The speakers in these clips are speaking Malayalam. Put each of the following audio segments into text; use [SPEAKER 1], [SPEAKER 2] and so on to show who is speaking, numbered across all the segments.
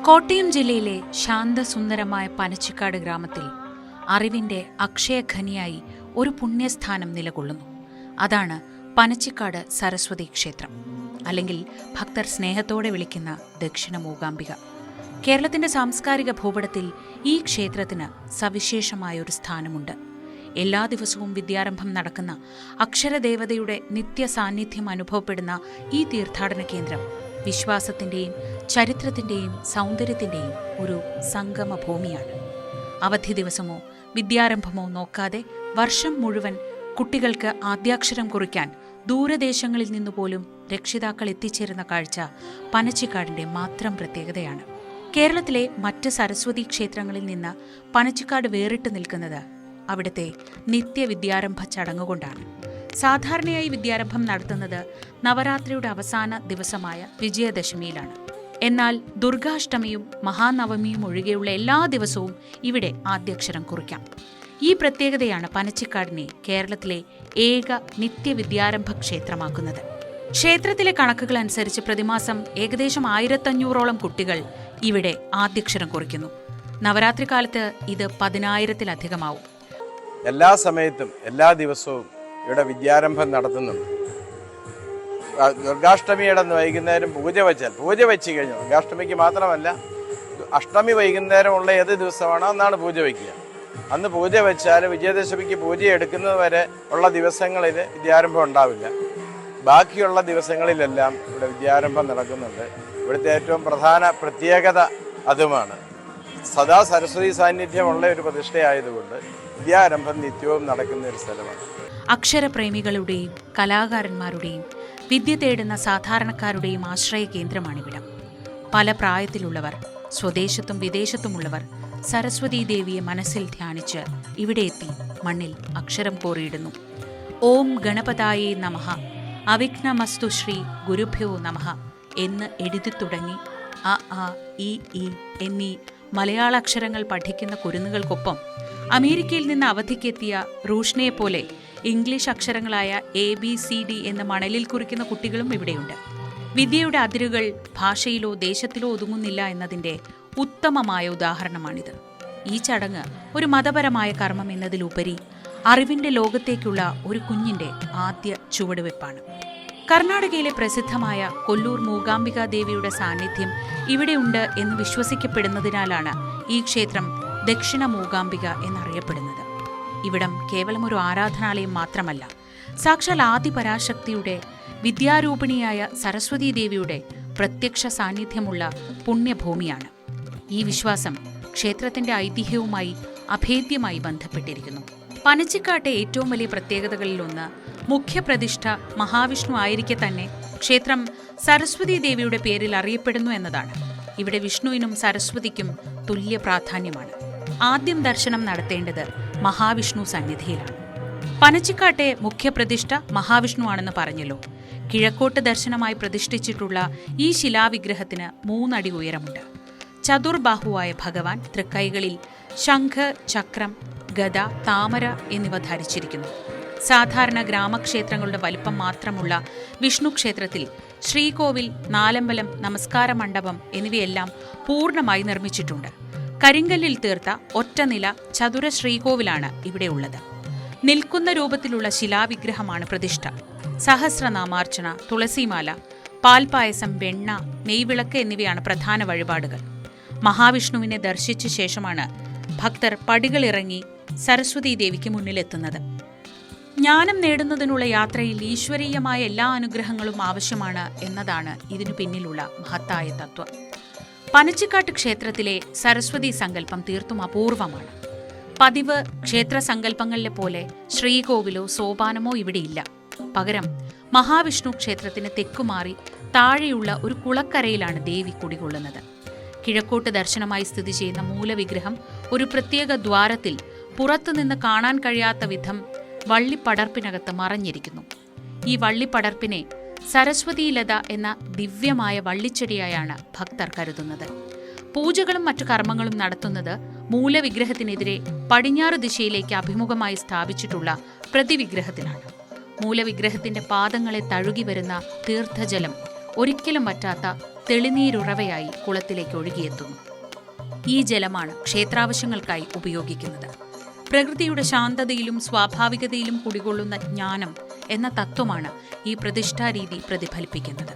[SPEAKER 1] കോട്ടയം ജില്ലയിലെ ശാന്തസുന്ദരമായ പനച്ചിക്കാട് ഗ്രാമത്തിൽ അറിവിന്റെ അക്ഷയഖനിയായി ഒരു പുണ്യസ്ഥാനം നിലകൊള്ളുന്നു. അതാണ് പനച്ചിക്കാട് സരസ്വതി ക്ഷേത്രം, അല്ലെങ്കിൽ ഭക്തർ സ്നേഹത്തോടെ വിളിക്കുന്ന ദക്ഷിണ മൂകാംബിക. കേരളത്തിന്റെ സാംസ്കാരിക ഭൂപടത്തിൽ ഈ ക്ഷേത്രത്തിന് സവിശേഷമായൊരു സ്ഥാനമുണ്ട്. എല്ലാ ദിവസവും വിദ്യാരംഭം നടക്കുന്ന അക്ഷരദേവതയുടെ നിത്യസാന്നിധ്യം അനുഭവപ്പെടുന്ന ഈ തീർത്ഥാടന കേന്ദ്രം വിശ്വാസത്തിന്റെയും ചരിത്രത്തിന്റെയും സൗന്ദര്യത്തിന്റെയും ഒരു സംഗമ ഭൂമിയാണ്. അവധി ദിവസമോ വിദ്യാരംഭമോ നോക്കാതെ വർഷം മുഴുവൻ കുട്ടികൾക്ക് ആദ്യാക്ഷരം കുറിക്കാൻ ദൂരദേശങ്ങളിൽ നിന്നുപോലും രക്ഷിതാക്കൾ എത്തിച്ചേരുന്ന കാഴ്ച പനച്ചിക്കാടിന്റെ മാത്രം പ്രത്യേകതയാണ്. കേരളത്തിലെ മറ്റ് സരസ്വതി ക്ഷേത്രങ്ങളിൽ നിന്ന് പനച്ചിക്കാട് വേറിട്ട് നിൽക്കുന്നത് അവിടുത്തെ നിത്യവിദ്യാരംഭ ചടങ്ങുകൊണ്ടാണ്. സാധാരണയായി വിദ്യാരംഭം നടത്തുന്നത് നവരാത്രിയുടെ അവസാന ദിവസമായ വിജയദശമിയിലാണ്. എന്നാൽ ദുർഗാഷ്ടമിയും മഹാനവമിയും ഒഴികെയുള്ള എല്ലാ ദിവസവും ഇവിടെ ആദ്യാക്ഷരം കുറിക്കാം. ഈ പ്രത്യേകതയാണ് പനച്ചിക്കാടിനെ കേരളത്തിലെ ഏക നിത്യവിദ്യാരംഭ ക്ഷേത്രമാക്കുന്നത്. ക്ഷേത്രത്തിലെ കണക്കുകൾ അനുസരിച്ച് പ്രതിമാസം ഏകദേശം 1500ഓളം കുട്ടികൾ ഇവിടെ ആദ്യാക്ഷരം കുറിക്കുന്നു. നവരാത്രി കാലത്ത് ഇത് 10,000-ലധികമാവും.
[SPEAKER 2] എല്ലാ സമയത്തും എല്ലാ ദിവസവും ഇവിടെ വിദ്യാരംഭം നടത്തുന്നുണ്ട്. ദുർഗാഷ്ടമിയുടെ വൈകുന്നേരം പൂജ വെച്ച് കഴിഞ്ഞു. ദുർഗാഷ്ടമിക്ക് മാത്രമല്ല, അഷ്ടമി വൈകുന്നേരമുള്ള ഏത് ദിവസമാണോ അന്നാണ് പൂജ വയ്ക്കുക. അന്ന് പൂജ വെച്ചാൽ വിജയദശമിക്ക് പൂജ എടുക്കുന്നത് വരെ ഉള്ള ദിവസങ്ങളിൽ വിദ്യാരംഭം ഉണ്ടാവില്ല. ബാക്കിയുള്ള ദിവസങ്ങളിലെല്ലാം ഇവിടെ വിദ്യാരംഭം നടക്കുന്നുണ്ട്. ഇവിടുത്തെ ഏറ്റവും പ്രധാന പ്രത്യേകത അതുമാണ്. സദാ സരസ്വതി സാന്നിധ്യമുള്ള ഒരു പ്രതിഷ്ഠയായതുകൊണ്ട് വിദ്യാരംഭം നിത്യവും നടക്കുന്ന ഒരു സ്ഥലമാണ്.
[SPEAKER 1] അക്ഷരപ്രേമികളുടെയും കലാകാരന്മാരുടെയും വിദ്യ തേടുന്ന സാധാരണക്കാരുടെയും ആശ്രയ കേന്ദ്രമാണിവിടം. പല പ്രായത്തിലുള്ളവർ, സ്വദേശത്തും വിദേശത്തുമുള്ളവർ സരസ്വതീ ദേവിയെ മനസ്സിൽ ധ്യാനിച്ച് ഇവിടെ എത്തി മണ്ണിൽ അക്ഷരം കോറിയിടുന്നു. ഓം ഗണപതായേ നമഃ, അവിഘ്നമസ്തു ശ്രീ ഗുരുഭ്യോ നമഃ എന്ന് എഴുതി തുടങ്ങി അ ആ ഇ ഈ എന്നീ മലയാള അക്ഷരങ്ങൾ പഠിക്കുന്ന കുരുന്നുകൾക്കൊപ്പം അമേരിക്കയിൽ നിന്ന് അവധിക്കെത്തിയ റൂഷ്നയെപ്പോലെ ഇംഗ്ലീഷ് അക്ഷരങ്ങളായ ABCD എന്ന് മണലിൽ കുറിക്കുന്ന കുട്ടികളും ഇവിടെയുണ്ട്. വിദ്യയുടെ അതിരുകൾ ഭാഷയിലോ ദേശത്തിലോ ഒതുങ്ങുന്നില്ല എന്നതിൻ്റെ ഉത്തമമായ ഉദാഹരണമാണിത്. ഈ ചടങ്ങ് ഒരു മതപരമായ കർമ്മം എന്നതിലുപരി അറിവിന്റെ ലോകത്തേക്കുള്ള ഒരു കുഞ്ഞിന്റെ ആദ്യ ചുവടുവെപ്പാണ്. കർണാടകയിലെ പ്രസിദ്ധമായ കൊല്ലൂർ മൂകാംബിക ദേവിയുടെ സാന്നിധ്യം ഇവിടെയുണ്ട് എന്ന് വിശ്വസിക്കപ്പെടുന്നതിനാലാണ് ഈ ക്ഷേത്രം ദക്ഷിണ മൂകാംബിക എന്നറിയപ്പെടുന്നത്. ഇവിടം കേവലം ഒരു ആരാധനാലയം മാത്രമല്ല, സാക്ഷാൽ ആദിപരാശക്തിയുടെ വിദ്യാരൂപിണിയായ സരസ്വതീ ദേവിയുടെ പ്രത്യക്ഷ സാന്നിധ്യമുള്ള പുണ്യഭൂമിയാണ്. ഈ വിശ്വാസം ക്ഷേത്രത്തിന്റെ ഐതിഹ്യവുമായി അഭേദ്യമായി ബന്ധപ്പെട്ടിരിക്കുന്നു. പനച്ചിക്കാട്ടെ ഏറ്റവും വലിയ പ്രത്യേകതകളിലൊന്ന് മുഖ്യപ്രതിഷ്ഠ മഹാവിഷ്ണു ആയിരിക്കെ തന്നെ ക്ഷേത്രം സരസ്വതീ ദേവിയുടെ പേരിൽ അറിയപ്പെടുന്നു എന്നതാണ്. ഇവിടെ വിഷ്ണുവിനും സരസ്വതിക്കും തുല്യ പ്രാധാന്യമാണ്. ആദ്യം ദർശനം നടത്തേണ്ടത് മഹാവിഷ്ണു സന്നിധിയിലാണ്. പനച്ചിക്കാട്ടെ മുഖ്യപ്രതിഷ്ഠ മഹാവിഷ്ണു ആണെന്ന് പറഞ്ഞല്ലോ. കിഴക്കോട്ട് ദർശനമായി പ്രതിഷ്ഠിച്ചിട്ടുള്ള ഈ ശിലാവിഗ്രഹത്തിന് 3 അടി ഉയരമുണ്ട്. ചതുർബാഹുവായ ഭഗവാൻ തൃക്കൈകളിൽ ശംഖ്, ചക്രം, ഗദ, താമര എന്നിവ ധരിച്ചിരിക്കുന്നു. സാധാരണ ഗ്രാമക്ഷേത്രങ്ങളുടെ വലിപ്പം മാത്രമുള്ള വിഷ്ണു ക്ഷേത്രത്തിൽ ശ്രീകോവിൽ, നാലമ്പലം, നമസ്കാര മണ്ഡപം എന്നിവയെല്ലാം പൂർണ്ണമായി നിർമ്മിച്ചിട്ടുണ്ട്. കരിങ്കല്ലിൽ തീർത്ത ഒറ്റനില ചതുര ശ്രീകോവിലാണ് ഇവിടെയുള്ളത്. നിൽക്കുന്ന രൂപത്തിലുള്ള ശിലാവിഗ്രഹമാണ് പ്രതിഷ്ഠ. സഹസ്രനാമാർച്ചന, തുളസിമാല, പാൽപായസം, വെണ്ണ, നെയ്വിളക്ക് എന്നിവയാണ് പ്രധാന വഴിപാടുകൾ. മഹാവിഷ്ണുവിനെ ദർശിച്ച ശേഷമാണ് ഭക്തർ പടികളിറങ്ങി സരസ്വതീ ദേവിക്ക് മുന്നിലെത്തുന്നത്. ജ്ഞാനം നേടുന്നതിനുള്ള യാത്രയിൽ ഈശ്വരീയമായ എല്ലാ അനുഗ്രഹങ്ങളും ആവശ്യമാണ് എന്നതാണ് ഇതിനു പിന്നിലുള്ള മഹത്തായ തത്വം. പനച്ചിക്കാട്ട് ക്ഷേത്രത്തിലെ സരസ്വതി സങ്കല്പം തീർത്തും അപൂർവമാണ്. പതിവ് ക്ഷേത്ര സങ്കല്പങ്ങളിലെ പോലെ ശ്രീകോവിലോ സോപാനമോ ഇവിടെയില്ല. പകരം മഹാവിഷ്ണു ക്ഷേത്രത്തിന് തെക്കുമാറി താഴെയുള്ള ഒരു കുളക്കരയിലാണ് ദേവി കുടികൊള്ളുന്നത്. കിഴക്കോട്ട് ദർശനമായി സ്ഥിതി ചെയ്യുന്ന മൂലവിഗ്രഹം ഒരു പ്രത്യേക ദ്വാരത്തിൽ പുറത്തുനിന്ന് കാണാൻ കഴിയാത്ത വിധം വള്ളിപ്പടർപ്പിനകത്ത് മറഞ്ഞിരിക്കുന്നു. ഈ വള്ളിപ്പടർപ്പിനെ സരസ്വതീലത എന്ന ദിവ്യമായ വള്ളിച്ചെടിയായാണ് ഭക്തർ കരുതുന്നത്. പൂജകളും മറ്റു കർമ്മങ്ങളും നടത്തുന്നത് മൂലവിഗ്രഹത്തിനെതിരെ പടിഞ്ഞാറ് ദിശയിലേക്ക് അഭിമുഖമായി സ്ഥാപിച്ചിട്ടുള്ള പ്രതിവിഗ്രഹത്തിലാണ്. മൂലവിഗ്രഹത്തിന്റെ പാദങ്ങളെ തഴുകി വരുന്ന തീർത്ഥജലം ഒരിക്കലും വറ്റാത്ത തെളിനീരുറവയായി കുളത്തിലേക്ക് ഒഴുകിയെത്തുന്നു. ഈ ജലമാണ് ക്ഷേത്രാവശ്യങ്ങൾക്കായി ഉപയോഗിക്കുന്നത്. പ്രകൃതിയുടെ ശാന്തതയിലും സ്വാഭാവികതയിലും കുടികൊള്ളുന്ന ജ്ഞാനം എന്ന തത്വമാണ് ഈ പ്രതിഷ്ഠാരീതി പ്രതിഫലിപ്പിക്കുന്നത്.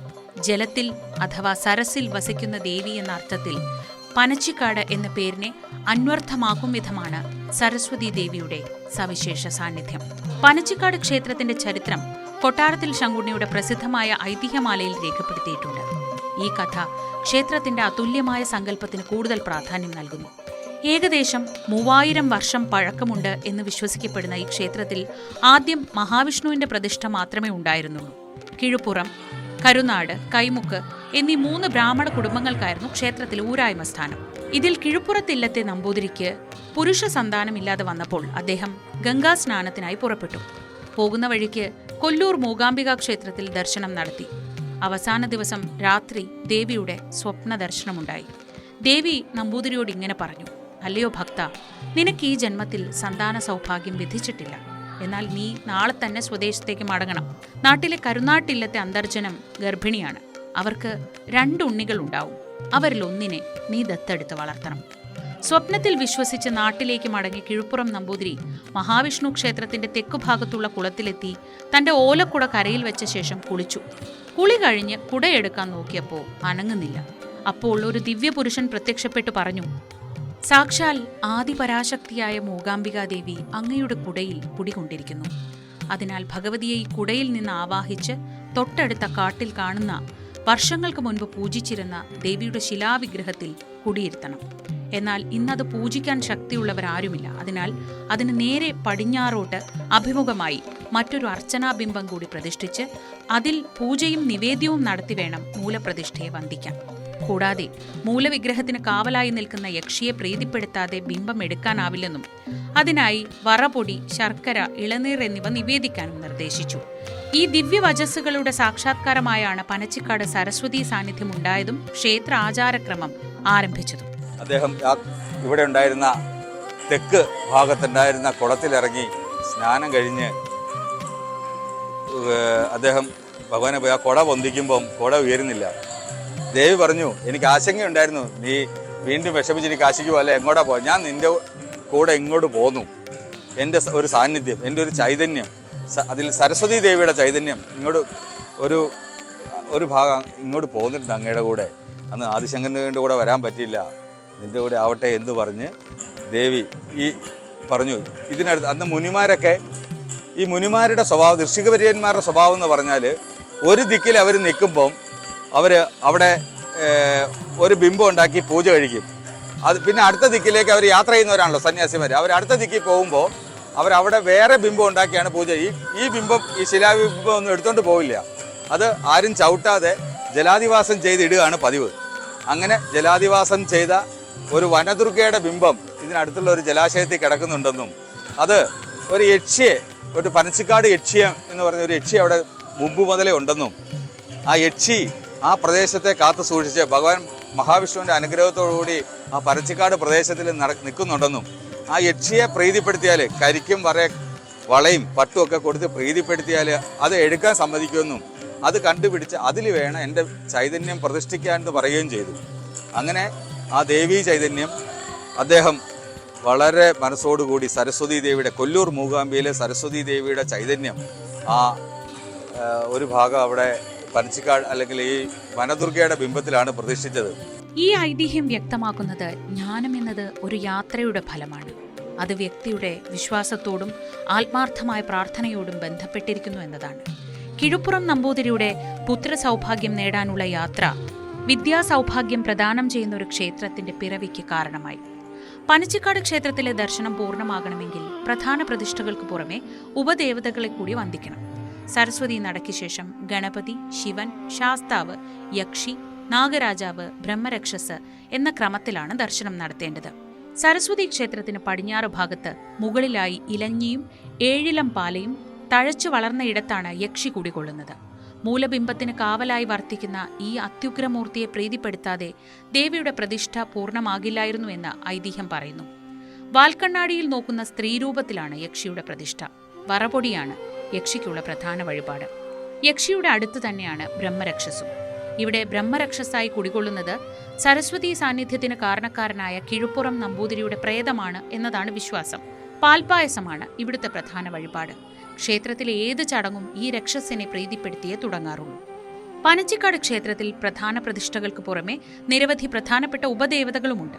[SPEAKER 1] ജലത്തിൽ അഥവാ സരസിൽ വസിക്കുന്ന ദേവി എന്ന അർത്ഥത്തിൽ പനച്ചിക്കാട് എന്ന പേരിനെ അന്വർത്ഥമാക്കും വിധമാണ് സരസ്വതി ദേവിയുടെ സവിശേഷ സാന്നിധ്യം. പനച്ചിക്കാട് ക്ഷേത്രത്തിന്റെ ചരിത്രം കൊട്ടാരത്തിൽ ശങ്കുണ്ണിയുടെ പ്രസിദ്ധമായ ഐതിഹ്യമാലയിൽ രേഖപ്പെടുത്തിയിട്ടുണ്ട്. ഈ കഥ ക്ഷേത്രത്തിന്റെ അതുല്യമായ സങ്കല്പത്തിന് കൂടുതൽ പ്രാധാന്യം നൽകുന്നു. ഏകദേശം 3000 വർഷം പഴക്കമുണ്ട് എന്ന് വിശ്വസിക്കപ്പെടുന്ന ഈ ക്ഷേത്രത്തിൽ ആദ്യം മഹാവിഷ്ണുവിന്റെ പ്രതിഷ്ഠ മാത്രമേ ഉണ്ടായിരുന്നുള്ളൂ. കിഴുപ്പുറം, കരുനാട്, കൈമുക്ക് എന്നീ 3 ബ്രാഹ്മണ കുടുംബങ്ങൾക്കായിരുന്നു ക്ഷേത്രത്തിൽ ഊരായ്മ സ്ഥാനം. ഇതിൽ കിഴുപ്പുറത്തില്ലത്തെ നമ്പൂതിരിക്ക് പുരുഷ സന്താനമില്ലാതെ വന്നപ്പോൾ അദ്ദേഹം ഗംഗാസ്നാനത്തിനായി പുറപ്പെട്ടു. പോകുന്ന വഴിക്ക് കൊല്ലൂർ മൂകാംബിക ക്ഷേത്രത്തിൽ ദർശനം നടത്തി. അവസാന ദിവസം രാത്രി ദേവിയുടെ സ്വപ്ന ദർശനമുണ്ടായി. ദേവി നമ്പൂതിരിയോട് ഇങ്ങനെ പറഞ്ഞു: അല്ലയോ ഭക്ത, നിനക്ക് ഈ ജന്മത്തിൽ സന്താന സൗഭാഗ്യം വിധിച്ചിട്ടില്ല. എന്നാൽ നീ നാളെ തന്നെ സ്വദേശത്തേക്ക് മടങ്ങണം. നാട്ടിലെ കരുനാട്ടില്ലത്തെ അന്തർജനം ഗർഭിണിയാണ്. അവർക്ക് 2 ഉണ്ണികൾ ഉണ്ടാവും. അവരിൽ ഒന്നിനെ നീ ദത്തെടുത്ത് വളർത്തണം. സ്വപ്നത്തിൽ വിശ്വസിച്ച് നാട്ടിലേക്ക് മടങ്ങി കിഴുപ്പുറം നമ്പൂതിരി മഹാവിഷ്ണു ക്ഷേത്രത്തിന്റെ തെക്കുഭാഗത്തുള്ള കുളത്തിലെത്തി തന്റെ ഓലക്കുട കരയിൽ വെച്ച ശേഷം കുളിച്ചു. കുളി കഴിഞ്ഞ് കുടയെടുക്കാൻ നോക്കിയപ്പോൾ അനങ്ങുന്നില്ല. അപ്പോൾ ഒരു ദിവ്യപുരുഷൻ പ്രത്യക്ഷപ്പെട്ടു പറഞ്ഞു: സാക്ഷാൽ ആദിപരാശക്തിയായ മൂകാംബികാദേവി അങ്ങയുടെ കുടയിൽ കുടികൊണ്ടിരിക്കുന്നു. അതിനാൽ ഭഗവതിയെ ഈ കുടയിൽ നിന്ന് ആവാഹിച്ച് തൊട്ടടുത്ത കാട്ടിൽ കാണുന്ന വർഷങ്ങൾക്ക് മുൻപ് പൂജിച്ചിരുന്ന ദേവിയുടെ ശിലാവിഗ്രഹത്തിൽ കുടിയിരുത്തണം. എന്നാൽ ഇന്നത് പൂജിക്കാൻ ശക്തിയുള്ളവരാരുമില്ല. അതിനാൽ അതിന് നേരെ പടിഞ്ഞാറോട്ട് അഭിമുഖമായി മറ്റൊരു അർച്ചനാബിംബം കൂടി പ്രതിഷ്ഠിച്ച് അതിൽ പൂജയും നിവേദ്യവും നടത്തി വേണം മൂലപ്രതിഷ്ഠയെ വന്ദിക്കാൻ. കൂടാതെ മൂലവിഗ്രഹത്തിന് കാവലായി നിൽക്കുന്ന യക്ഷിയെ പ്രീതിപ്പെടുത്താതെ ബിംബം എടുക്കാനാവില്ലെന്നും അതിനായി വറപൊടി, ശർക്കര, ഇളനീർ എന്നിവ നിവേദിക്കാനും നിർദ്ദേശിച്ചു. ഈ ദിവ്യവചസ്സുകളുടെ സാക്ഷാത്കാരമായാണ് പനച്ചിക്കാട് സരസ്വതി സാന്നിധ്യം ഉണ്ടായതും ക്ഷേത്ര ആചാരക്രമം ആരംഭിച്ചതും.
[SPEAKER 3] അദ്ദേഹം ഇവിടെ ഉണ്ടായിരുന്ന തെക്ക് ഭാഗത്തുണ്ടായിരുന്ന കുളത്തിലിറങ്ങി സ്നാനം കഴിഞ്ഞ് അദ്ദേഹം ഭഗവാനെ പോയി ആ കുട പൊന്തിക്കുമ്പം കുട ഉയരുന്നില്ല. ദേവി പറഞ്ഞു: എനിക്ക് ആശങ്കയുണ്ടായിരുന്നു, നീ വീണ്ടും വിഷമിച്ച് കാശിക്കുമോ അല്ലെ, എങ്ങോട്ടാ പോവാ? ഞാൻ നിന്റെ കൂടെ ഇങ്ങോട്ട് പോന്നു. എൻ്റെ ഒരു സാന്നിധ്യം, എൻ്റെ ഒരു ചൈതന്യം, അതിൽ സരസ്വതി ദേവിയുടെ ചൈതന്യം ഇങ്ങോട്ട് ഒരു ഭാഗം ഇങ്ങോട്ട് പോകുന്നുണ്ട് അങ്ങയുടെ കൂടെ. അന്ന് ആദിശങ്കരൻ്റെ കൂടെ വരാൻ പറ്റിയില്ല, നിൻ്റെ കൂടെ ആവട്ടെ എന്ന് പറഞ്ഞ് ദേവി ഈ പറഞ്ഞു. ഇതിനടുത്ത് അന്ന് മുനിമാരൊക്കെ, ഈ മുനിമാരുടെ സ്വഭാവം, ഋഷികവര്യന്മാരുടെ സ്വഭാവം എന്ന് പറഞ്ഞാൽ ഒരു ദിക്കിൽ അവർ നിൽക്കുമ്പം അവർ അവിടെ ഒരു ബിംബം ഉണ്ടാക്കി പൂജ കഴിക്കും. അത് പിന്നെ അടുത്ത ദിക്കിലേക്ക് അവർ യാത്ര ചെയ്യുന്നവരാണല്ലോ സന്യാസിമാർ. അവർ അടുത്ത ദിക്കിൽ പോകുമ്പോൾ അവരവിടെ വേറെ ബിംബം ഉണ്ടാക്കിയാണ് പൂജ. ഈ ബിംബം, ഈ ശിലാബിംബം ഒന്നും എടുത്തുകൊണ്ട് പോവില്ല. അത് ആരും ചവിട്ടാതെ ജലാധിവാസം ചെയ്തിടുകയാണ് പതിവ്. അങ്ങനെ ജലാധിവാസം ചെയ്ത ഒരു വനദുർഗയുടെ ബിംബം ഇതിനടുത്തുള്ള ഒരു ജലാശയത്തിൽ കിടക്കുന്നുണ്ടെന്നും അത് ഒരു യക്ഷിയെ, ഒരു പനച്ചിക്കാട് യക്ഷിയം എന്ന് പറഞ്ഞ ഒരു യക്ഷി അവിടെ മുമ്പ് മുതലേ ഉണ്ടെന്നും ആ യക്ഷി ആ പ്രദേശത്തെ കാത്തു സൂക്ഷിച്ച് ഭഗവാൻ മഹാവിഷ്ണുവിൻ്റെ അനുഗ്രഹത്തോടുകൂടി ആ പനച്ചിക്കാട് പ്രദേശത്തിൽ നിൽക്കുന്നുണ്ടെന്നും ആ യക്ഷിയെ പ്രീതിപ്പെടുത്തിയാൽ കരിക്കും വളയും പട്ടും ഒക്കെ കൊടുത്ത് പ്രീതിപ്പെടുത്തിയാൽ അത് എടുക്കാൻ സമ്മതിക്കുമെന്നും അത് കണ്ടുപിടിച്ച് അതിൽ വേണം എൻ്റെ ചൈതന്യം പ്രതിഷ്ഠിക്കാൻ എന്ന് പറയുകയും ചെയ്തു. അങ്ങനെ ആ ദേവീ ചൈതന്യം അദ്ദേഹം വളരെ മനസ്സോടുകൂടി സരസ്വതി ദേവിയുടെ, കൊല്ലൂർ മൂകാംബിയിലെ സരസ്വതി ദേവിയുടെ ചൈതന്യം ആ ഒരു ഭാഗം അവിടെ പനച്ചിക്കാട് അല്ലെങ്കിൽ ഈ വനദുർഗയുടെ ബിംബത്തിലാണ് പ്രതിഷ്ഠിച്ചത്.
[SPEAKER 1] ഈ ഐതിഹ്യം വ്യക്തമാക്കുന്നത് ജ്ഞാനം എന്നത് ഒരു യാത്രയുടെ ഫലമാണ്. അത് വ്യക്തിയുടെ വിശ്വാസത്തോടും ആത്മാർത്ഥമായ പ്രാർത്ഥനയോടും ബന്ധപ്പെട്ടിരിക്കുന്നു എന്നതാണ്. കിഴുപ്പുറം നമ്പൂതിരിയുടെ പുത്രസൗഭാഗ്യം നേടാനുള്ള യാത്ര വിദ്യാസൗഭാഗ്യം പ്രദാനം ചെയ്യുന്ന ഒരു ക്ഷേത്രത്തിന്റെ പിറവിക്ക് കാരണമായി. പനച്ചിക്കാട് ക്ഷേത്രത്തിലെ ദർശനം പൂർണ്ണമാകണമെങ്കിൽ പ്രധാന പ്രതിഷ്ഠകൾക്ക് പുറമെ ഉപദേവതകളെ കൂടി വന്ദിക്കണം. സരസ്വതി നടയ്ക്ക് ശേഷം ഗണപതി, ശിവൻ, ശാസ്താവ്, യക്ഷി, നാഗരാജാവ്, ബ്രഹ്മരക്ഷസ് എന്ന ക്രമത്തിലാണ് ദർശനം നടത്തേണ്ടത്. സരസ്വതി ക്ഷേത്രത്തിന് പടിഞ്ഞാറ് ഭാഗത്ത് മുകളിലായി ഇലഞ്ഞിയും 7 ഇളം പാലയും തഴച്ചു വളർന്ന ഇടത്താണ് യക്ഷി കുടികൊള്ളുന്നത്. മൂലബിംബത്തിന് കാവലായി വർത്തിക്കുന്ന ഈ അത്യുഗ്രമൂർത്തിയെ പ്രീതിപ്പെടുത്താതെ ദേവിയുടെ പ്രതിഷ്ഠ പൂർണ്ണമാകില്ലായിരുന്നു എന്ന് ഐതിഹ്യം പറയുന്നു. വാൽക്കണ്ണാടിയിൽ നോക്കുന്ന സ്ത്രീരൂപത്തിലാണ് യക്ഷിയുടെ പ്രതിഷ്ഠ. വറപൊടിയാണ് യക്ഷിക്കുള്ള പ്രധാന വഴിപാട്. യക്ഷിയുടെ അടുത്ത് തന്നെയാണ് ബ്രഹ്മരക്ഷസും. ഇവിടെ ബ്രഹ്മരക്ഷസായി കുടികൊള്ളുന്നത് സരസ്വതി സാന്നിധ്യത്തിന് കാരണക്കാരനായ കിഴുപ്പുറം നമ്പൂതിരിയുടെ പ്രേതമാണ് എന്നതാണ് വിശ്വാസം. പാൽപ്പായസമാണ് ഇവിടുത്തെ പ്രധാന വഴിപാട്. ക്ഷേത്രത്തിലെ ഏത് ചടങ്ങും ഈ രക്ഷസിനെ പ്രീതിപ്പെടുത്തിയേ തുടങ്ങാറുള്ളൂ. പനച്ചിക്കാട് ക്ഷേത്രത്തിൽ പ്രധാന പ്രതിഷ്ഠകൾക്ക് പുറമെ നിരവധി പ്രധാനപ്പെട്ട ഉപദേവതകളുമുണ്ട്.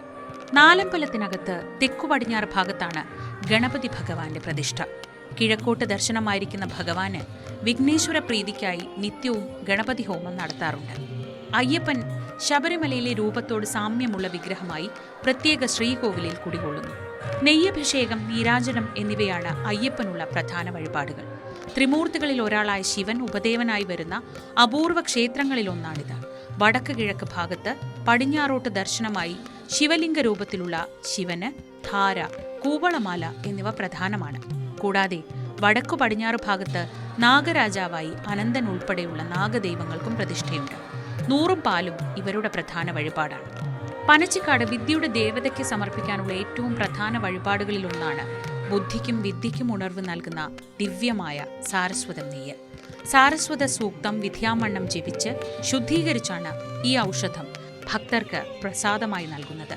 [SPEAKER 1] നാലമ്പലത്തിനകത്ത് തെക്കു പടിഞ്ഞാറ് ഭാഗത്താണ് ഗണപതി ഭഗവാന്റെ പ്രതിഷ്ഠ. കിഴക്കോട്ട് ദർശനമായിരിക്കുന്ന ഭഗവാന് വിഘ്നേശ്വര പ്രീതിക്കായി നിത്യവും ഗണപതി ഹോമം നടത്താറുണ്ട്. അയ്യപ്പൻ ശബരിമലയിലെ രൂപത്തോട് സാമ്യമുള്ള വിഗ്രഹമായി പ്രത്യേക ശ്രീകോവിലിൽ കുടികൊള്ളുന്നു. നെയ്യഭിഷേകം, നീരാജനം എന്നിവയാണ് അയ്യപ്പനുള്ള പ്രധാന വഴിപാടുകൾ. ത്രിമൂർത്തികളിൽ ഒരാളായ ശിവൻ ഉപദേവനായി വരുന്ന അപൂർവ ക്ഷേത്രങ്ങളിലൊന്നാണിത്. വടക്ക് കിഴക്ക് ഭാഗത്ത് പടിഞ്ഞാറോട്ട് ദർശനമായി ശിവലിംഗ രൂപത്തിലുള്ള ശിവന് ധാര, കൂവളമാല എന്നിവ പ്രധാനമാണ്. കൂടാതെ വടക്കു പടിഞ്ഞാറ് ഭാഗത്ത് നാഗരാജാവായി അനന്തൻ ഉൾപ്പെടെയുള്ള നാഗദൈവങ്ങൾക്കും പ്രതിഷ്ഠയുണ്ട്. 100 പാലും ഇവരുടെ പ്രധാന വഴിപാടാണ്. പനച്ചിക്കാട് വിദ്യയുടെ ദേവതയ്ക്ക് സമർപ്പിക്കാനുള്ള ഏറ്റവും പ്രധാന വഴിപാടുകളിലൊന്നാണ് ബുദ്ധിക്കും വിദ്യയ്ക്കും ഉണർവ് നൽകുന്ന ദിവ്യമായ സാരസ്വതം നെയ്യ്. സാരസ്വത സൂക്തം വിദ്യാമണ്ണം ജപിച്ച് ശുദ്ധീകരിച്ചാണ് ഈ ഔഷധം ഭക്തർക്ക് പ്രസാദമായി നൽകുന്നത്.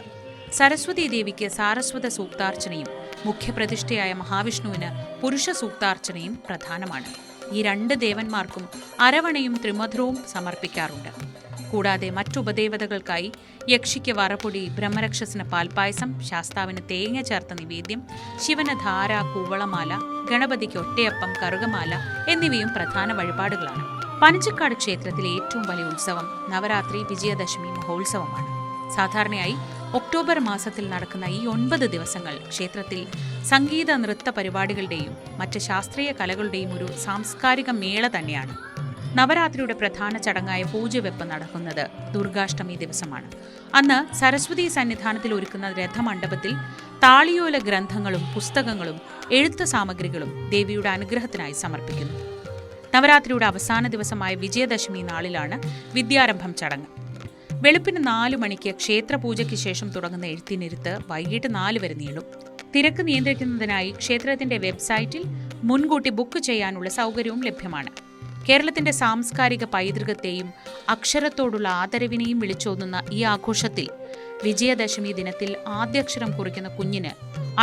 [SPEAKER 1] സരസ്വതി ദേവിക്ക് സാരസ്വത സൂക്താർച്ചനയും മുഖ്യപ്രതിഷ്ഠയായ മഹാവിഷ്ണുവിന് പുരുഷ സൂക്താർച്ചനയും പ്രധാനമാണ്. ഈ 2 ദേവന്മാർക്കും അരവണയും ത്രിമധുരവും സമർപ്പിക്കാറുണ്ട്. കൂടാതെ മറ്റുപദേവതകൾക്കായി യക്ഷിക്ക് വറപ്പൊടി, ബ്രഹ്മരക്ഷസിന് പാൽപ്പായസം, ശാസ്താവിന് തേങ്ങ ചേർത്ത നിവേദ്യം, ശിവന് ധാര, കൂവളമാല, ഗണപതിക്ക് ഒറ്റയപ്പം, കറുകമാല എന്നിവയും പ്രധാന വഴിപാടുകളാണ്. പനച്ചിക്കാട് ക്ഷേത്രത്തിലെ ഏറ്റവും വലിയ ഉത്സവം നവരാത്രി വിജയദശമി മഹോത്സവമാണ്. സാധാരണയായി ഒക്ടോബർ മാസത്തിൽ നടക്കുന്ന ഈ 9 ദിവസങ്ങൾ ക്ഷേത്രത്തിൽ സംഗീത നൃത്ത പരിപാടികളുടെയും മറ്റ് ശാസ്ത്രീയ കലകളുടെയും ഒരു സാംസ്കാരിക മേള തന്നെയാണ്. നവരാത്രിയുടെ പ്രധാന ചടങ്ങായ പൂജവെപ്പ് നടക്കുന്നത് ദുർഗാഷ്ടമി ദിവസമാണ്. അന്ന് സരസ്വതി സന്നിധാനത്തിൽ ഒരുക്കുന്ന രഥമണ്ഡപത്തിൽ താളിയോല ഗ്രന്ഥങ്ങളും പുസ്തകങ്ങളും എഴുത്ത് സാമഗ്രികളും ദേവിയുടെ അനുഗ്രഹത്തിനായി സമർപ്പിക്കുന്നു. നവരാത്രിയുടെ അവസാന ദിവസമായ വിജയദശമി നാളിലാണ് വിദ്യാരംഭം ചടങ്ങ്. വെളുപ്പിന് 4 മണിക്ക് ക്ഷേത്രപൂജയ്ക്ക് ശേഷം തുടങ്ങുന്ന എഴുത്തിനിരുത്ത് വൈകിട്ട് 4 വരെ നീളും. തിരക്ക് നിയന്ത്രിക്കുന്നതിനായി ക്ഷേത്രത്തിന്റെ വെബ്സൈറ്റിൽ മുൻകൂട്ടി ബുക്ക് ചെയ്യാനുള്ള സൗകര്യവും ലഭ്യമാണ്. കേരളത്തിന്റെ സാംസ്കാരിക പൈതൃകത്തെയും അക്ഷരത്തോടുള്ള ആദരവിനെയും വിളിച്ചോതുന്ന ഈ ആഘോഷത്തിൽ വിജയദശമി ദിനത്തിൽ ആദ്യാക്ഷരം കുറിക്കുന്ന കുഞ്ഞിന്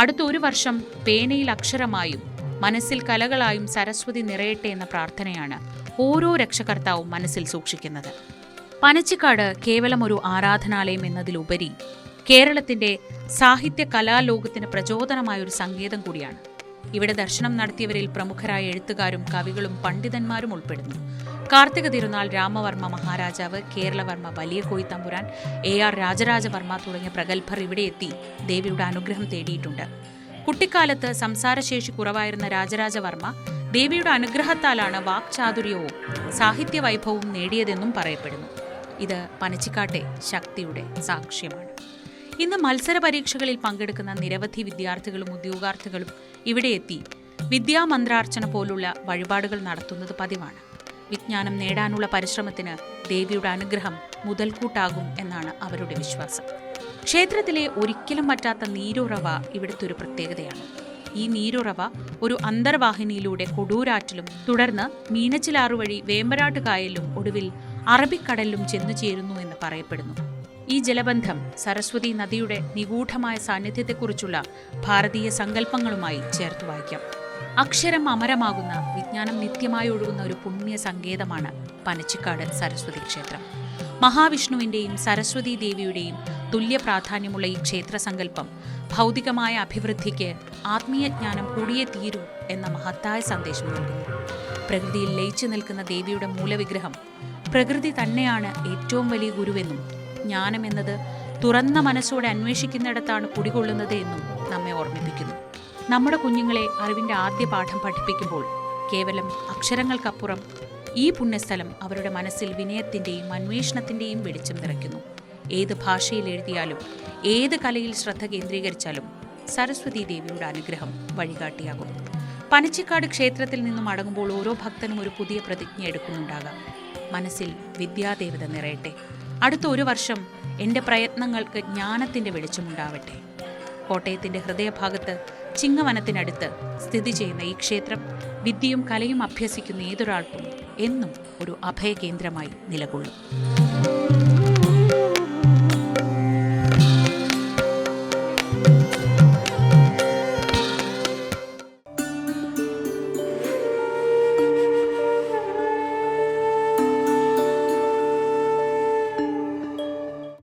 [SPEAKER 1] അടുത്ത 1 വർഷം പേനയിൽ അക്ഷരമായും മനസ്സിൽ കലകളായും സരസ്വതി നിറയട്ടെ എന്ന പ്രാർത്ഥനയാണ് ഓരോ രക്ഷകർത്താവും മനസ്സിൽ സൂക്ഷിക്കുന്നത്. പനച്ചിക്കാട് കേവലം ഒരു ആരാധനാലയം എന്നതിലുപരി കേരളത്തിന്റെ സാഹിത്യ കലാലോകത്തിന് പ്രചോദനമായൊരു സങ്കേതം കൂടിയാണ്. ഇവിടെ ദർശനം നടത്തിയവരിൽ പ്രമുഖരായ എഴുത്തുകാരും കവികളും പണ്ഡിതന്മാരും ഉൾപ്പെടുന്നു. കാർത്തിക തിരുനാൾ രാമവർമ്മ മഹാരാജാവ്, കേരളവർമ്മ വലിയ കോയിത്തമ്പുരാൻ, AR രാജരാജവർമ്മ തുടങ്ങിയ പ്രഗത്ഭർ ഇവിടെ എത്തി ദേവിയുടെ അനുഗ്രഹം തേടിയിട്ടുണ്ട്. കുട്ടിക്കാലത്ത് സംസാരശേഷി കുറവായിരുന്ന രാജരാജവർമ്മ ദേവിയുടെ അനുഗ്രഹത്താലാണ് വാക്ചാതുര്യവും സാഹിത്യ വൈഭവവും നേടിയതെന്നും പറയപ്പെടുന്നു. ഇത് പനച്ചിക്കാട്ടെ ശക്തിയുടെ സാക്ഷ്യമാണ്. ഇന്ന് മത്സര പരീക്ഷകളിൽ പങ്കെടുക്കുന്ന നിരവധി വിദ്യാർത്ഥികളും ഉദ്യോഗാർത്ഥികളും ഇവിടെ എത്തി വിദ്യാമന്ത്രാർച്ചന പോലുള്ള വഴിപാടുകൾ നടത്തുന്നത് പതിവാണ്. വിജ്ഞാനം നേടാനുള്ള പരിശ്രമത്തിന് ദേവിയുടെ അനുഗ്രഹം മുതൽക്കൂട്ടാകും എന്നാണ് അവരുടെ വിശ്വാസം. ക്ഷേത്രത്തിലെ ഒരിക്കലും പറ്റാത്ത നീരുറവ ഇവിടുത്തെ ഒരു പ്രത്യേകതയാണ്. ഈ നീരുറവ ഒരു അന്തർവാഹിനിയിലൂടെ കൊടൂരാറ്റിലും തുടർന്ന് മീനച്ചിലാറു വഴി വേമ്പനാട്ട് കായലിലും ഒടുവിൽ അറബിക്കടലിലും ചെന്നു ചേരുന്നു എന്ന് പറയപ്പെടുന്നു. ഈ ജലബന്ധം സരസ്വതി നദിയുടെ നിഗൂഢമായ സാന്നിധ്യത്തെക്കുറിച്ചുള്ള ഭാരതീയ സങ്കല്പങ്ങളുമായി ചേർത്ത് വായിക്കാം. അക്ഷരം അമരമാകുന്ന, വിജ്ഞാനം നിത്യമായി ഒഴുകുന്ന ഒരു പുണ്യ സങ്കേതമാണ് പനച്ചിക്കാട് സരസ്വതി ക്ഷേത്രം. മഹാവിഷ്ണുവിൻ്റെയും സരസ്വതി ദേവിയുടെയും തുല്യ പ്രാധാന്യമുള്ള ഈ ക്ഷേത്രസങ്കല്പം ഭൗതികമായ അഭിവൃദ്ധിക്ക് ആത്മീയജ്ഞാനം കൂടിയേ തീരൂ എന്ന മഹത്തായ സന്ദേശം നൽകുന്നു. പ്രകൃതിയിൽ ലയിച്ചു നിൽക്കുന്ന ദേവിയുടെ മൂലവിഗ്രഹം പ്രകൃതി തന്നെയാണ് ഏറ്റവും വലിയ ഗുരുവെന്നും ജ്ഞാനം എന്നത് തുറന്ന മനസ്സോടെ അന്വേഷിക്കുന്നിടത്താണ് കുടികൊള്ളുന്നത് എന്നും നമ്മെ ഓർമ്മിപ്പിക്കുന്നു. നമ്മുടെ കുഞ്ഞുങ്ങളെ അറിവിൻ്റെ ആദ്യ പാഠം പഠിപ്പിക്കുമ്പോൾ കേവലം അക്ഷരങ്ങൾക്കപ്പുറം ഈ പുണ്യസ്ഥലം അവരുടെ മനസ്സിൽ വിനയത്തിൻ്റെയും അന്വേഷണത്തിൻ്റെയും വെളിച്ചം നിറയ്ക്കുന്നു. ഏത് ഭാഷയിൽ എഴുതിയാലും ഏത് കലയിൽ ശ്രദ്ധ കേന്ദ്രീകരിച്ചാലും സരസ്വതി ദേവിയുടെ അനുഗ്രഹം വഴികാട്ടിയാകും. പനച്ചിക്കാട് ക്ഷേത്രത്തിൽ നിന്നും മടങ്ങുമ്പോൾ ഓരോ ഭക്തനും ഒരു പുതിയ പ്രതിജ്ഞ എടുക്കുന്നുണ്ടാകാം. മനസ്സിൽ വിദ്യാദേവത നിറയട്ടെ. അടുത്ത 1 വർഷം എൻ്റെ പ്രയത്നങ്ങൾക്ക് ജ്ഞാനത്തിൻ്റെ വെളിച്ചമുണ്ടാവട്ടെ. കോട്ടയത്തിൻ്റെ ഹൃദയഭാഗത്ത് ചിങ്ങവനത്തിനടുത്ത് സ്ഥിതി ചെയ്യുന്ന ഈ ക്ഷേത്രം വിദ്യയും കലയും അഭ്യസിക്കുന്ന ഏതൊരാൾക്കും എന്നും ഒരു അഭയകേന്ദ്രമായി നിലകൊള്ളും.